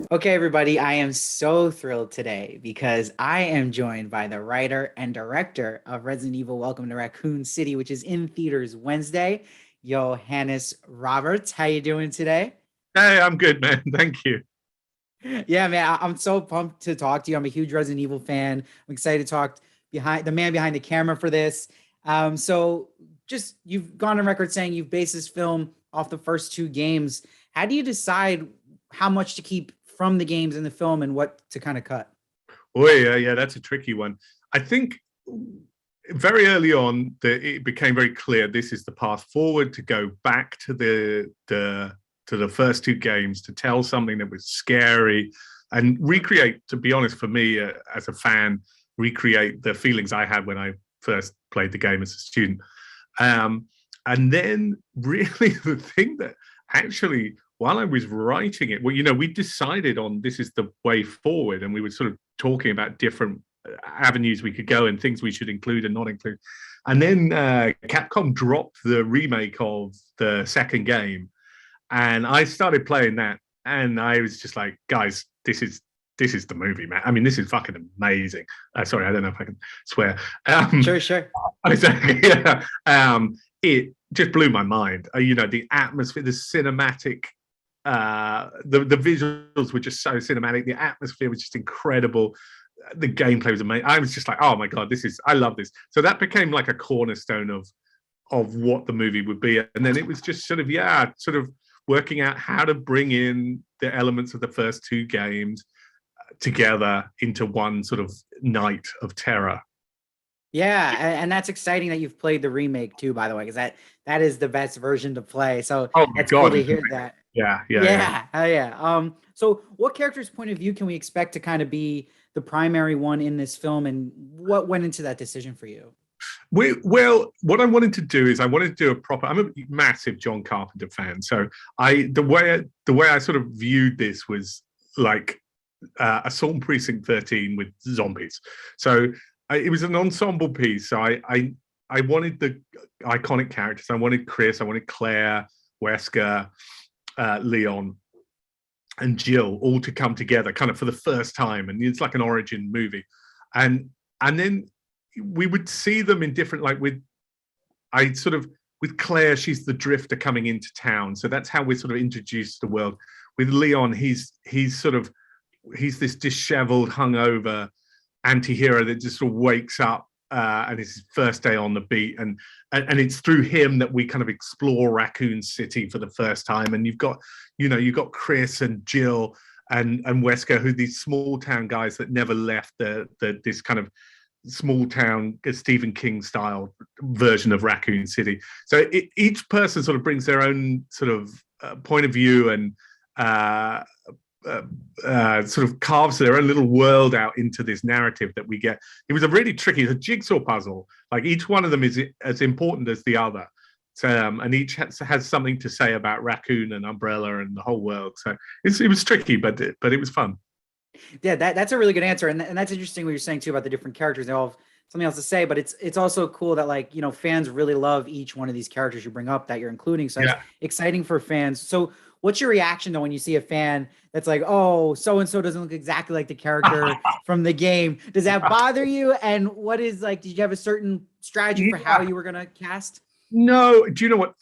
Okay, everybody, I am so thrilled today because I am joined by the writer and director of Resident Evil Welcome to Raccoon City, which is in theaters Wednesday, Johannes Roberts. How you doing today? Hey, I'm good, man. Thank you. Yeah, man, I'm so pumped to talk to you. I'm a huge Resident Evil fan. I'm excited to talk behind the man behind the camera for this. So just you've gone on record saying you've based this film off the first two games. How do you decide how much to keep from the games in the film and what to kind of cut? Oh, yeah, that's a tricky one. I think very early on, it became very clear this is the path forward to go back to the first two games to tell something that was scary and recreate. To be honest, for me as a fan, recreate the feelings I had when I first played the game as a student. Um, and then, really, the thing that actually while I was writing it, well, we decided on this is the way forward, and we were sort of talking about different avenues we could go and things we should include and not include. And then Capcom dropped the remake of the second game, and I started playing that, and I was just like, guys, this is the movie, man. I mean, this is fucking amazing. Sorry, I don't know if I can swear. Sure, sure. Yeah. It just blew my mind. The atmosphere, the cinematic, the visuals were just so cinematic. The atmosphere was just incredible. The gameplay was amazing. I was just like, oh my god, I love this. So that became like a cornerstone of what the movie would be. And then it was just sort of working out how to bring in the elements of the first two games together into one sort of night of terror. Yeah, and that's exciting that you've played the remake too, by the way, because that is the best version to play. So Oh my that's cool god. to hear that. Yeah. Yeah, hell yeah. So what character's point of view can we expect to kind of be the primary one in this film, and what went into that decision for you? Well, what I wanted to do is I wanted to do a proper. I'm a massive John Carpenter fan, so the way I sort of viewed this was like Assault Precinct 13 with zombies. So it was an ensemble piece. So I wanted the iconic characters. I wanted Chris. I wanted Claire, Wesker, Leon, and Jill all to come together, kind of for the first time, and it's like an origin movie, and then we would see them in different, like I sort of with Claire, she's the drifter coming into town, so that's how we're sort of introduced to the world. With Leon, he's this disheveled, hungover anti-hero that just sort of wakes up and it's his first day on the beat, and it's through him that we kind of explore Raccoon City for the first time. And you've got Chris and Jill and Wesker, who are these small town guys that never left this kind of small town Stephen King style version of Raccoon City. So each person sort of brings their own sort of point of view and sort of carves their own little world out into this narrative that we get. It was it's a jigsaw puzzle. Like each one of them is as important as the other. So, and each has something to say about Raccoon and Umbrella and the whole world. So it was tricky, but it was fun. Yeah, that's a really good answer, and that's interesting what you're saying too about the different characters. They all have something else to say, but it's also cool that fans really love each one of these characters you bring up that you're including. So it's exciting for fans. So what's your reaction though when you see a fan that's like, oh, so and so doesn't look exactly like the character from the game? Does that bother you? And what is like? Did you have a certain strategy for how you were gonna cast? No, do you know what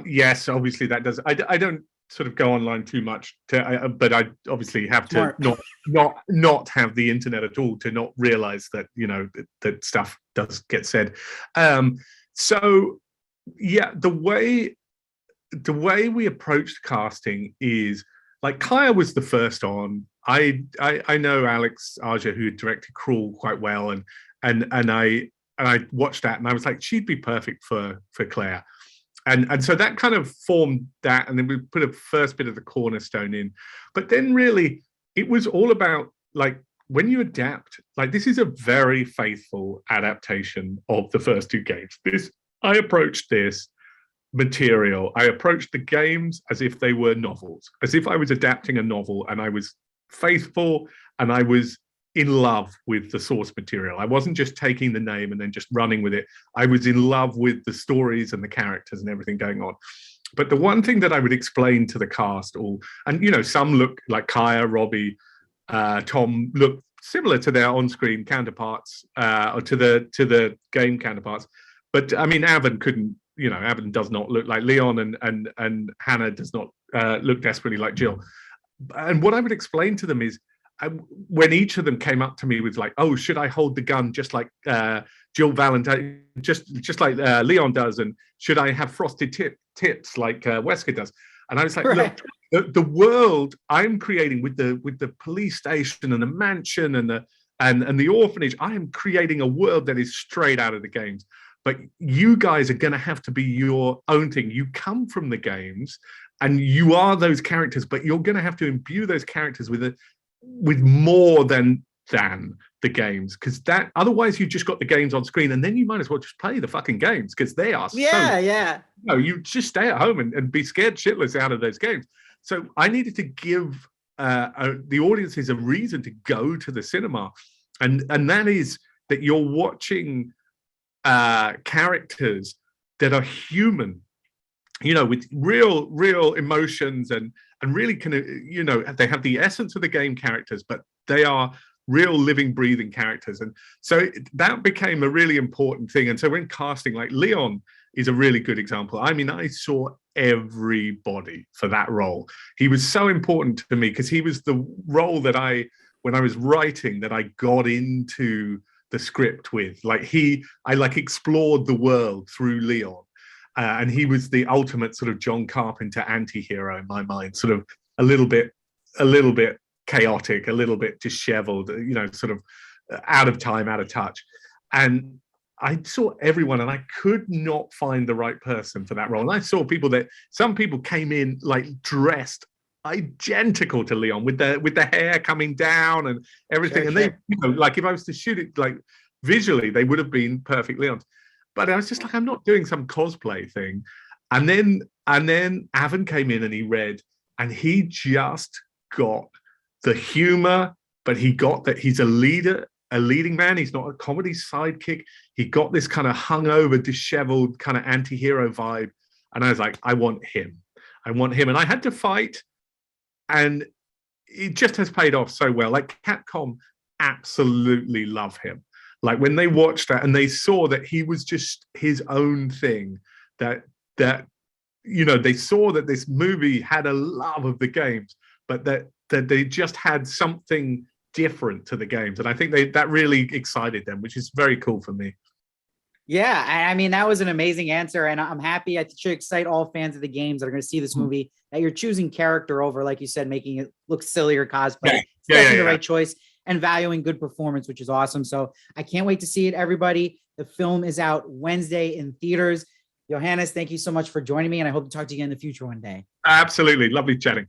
yes, obviously that does. I don't sort of go online too much but I obviously have to not have the internet at all to not realize that that stuff does get said. So yeah, the way we approached casting is like Kaya was the first on. I know Alex Arja, who directed Crawl, quite well, and I watched that and I was like, she'd be perfect for Claire. And so that kind of formed that, and then we put a first bit of the cornerstone in. But then really, it was all about, like, when you adapt, like, this is a very faithful adaptation of the first two games. I approached this material, I approached the games as if they were novels, as if I was adapting a novel, and I was faithful, and I was in love with the source material. I wasn't just taking the name and then just running with it. I was in love with the stories and the characters and everything going on. But the one thing that I would explain to the cast, and some look like Kaya, Robbie, Tom look similar to their on-screen counterparts, or to the game counterparts. But I mean, Avon couldn't. Avon does not look like Leon, and Hannah does not look desperately like Jill. And what I would explain to them is, when each of them came up to me with like, "Oh, should I hold the gun just like Jill Valentine, just like Leon does, and should I have frosted tips like Wesker does?" And I was like, right. Look, the world I'm creating with the police station and the mansion and the orphanage, I am creating a world that is straight out of the games. But you guys are going to have to be your own thing. You come from the games, and you are those characters, but you're going to have to imbue those characters with more than the games, because that otherwise you just got the games on screen, and then you might as well just play the fucking games, because they are you just stay at home and be scared shitless out of those games. So I needed to give the audiences a reason to go to the cinema, and that is that you're watching characters that are human, with real emotions, and really they have the essence of the game characters, but they are real living, breathing characters. And so that became a really important thing. And so when casting, like Leon is a really good example. I mean, I saw everybody for that role. He was so important to me because he was the role that when I was writing, that I got into the script with. I explored the world through Leon. And he was the ultimate sort of John Carpenter anti-hero in my mind, sort of a little bit chaotic, a little bit disheveled, sort of out of time, out of touch. And I saw everyone, and I could not find the right person for that role. And I saw some people came in like dressed identical to Leon, with the hair coming down and everything. Sure, and they, like if I was to shoot it like visually, they would have been perfect Leons. But I was just like, I'm not doing some cosplay thing. And then Avon came in and he read, and he just got the humor, but he got that he's a leading man. He's not a comedy sidekick. He got this kind of hungover, disheveled kind of anti-hero vibe. And I was like, I want him. And I had to fight, and it just has paid off so well. Like Capcom absolutely love him. Like when they watched that and they saw that he was just his own thing, that they saw that this movie had a love of the games, but that they just had something different to the games. And I think that really excited them, which is very cool for me. Yeah, I mean, that was an amazing answer. And I'm happy. I should excite all fans of the games that are going to see this movie, that you're choosing character over, like you said, making it look silly or cosplay. The right choice, and valuing good performance, which is awesome. So I can't wait to see it, everybody. The film is out Wednesday in theaters. Johannes, thank you so much for joining me, and I hope to talk to you again in the future one day. Absolutely. Lovely chatting.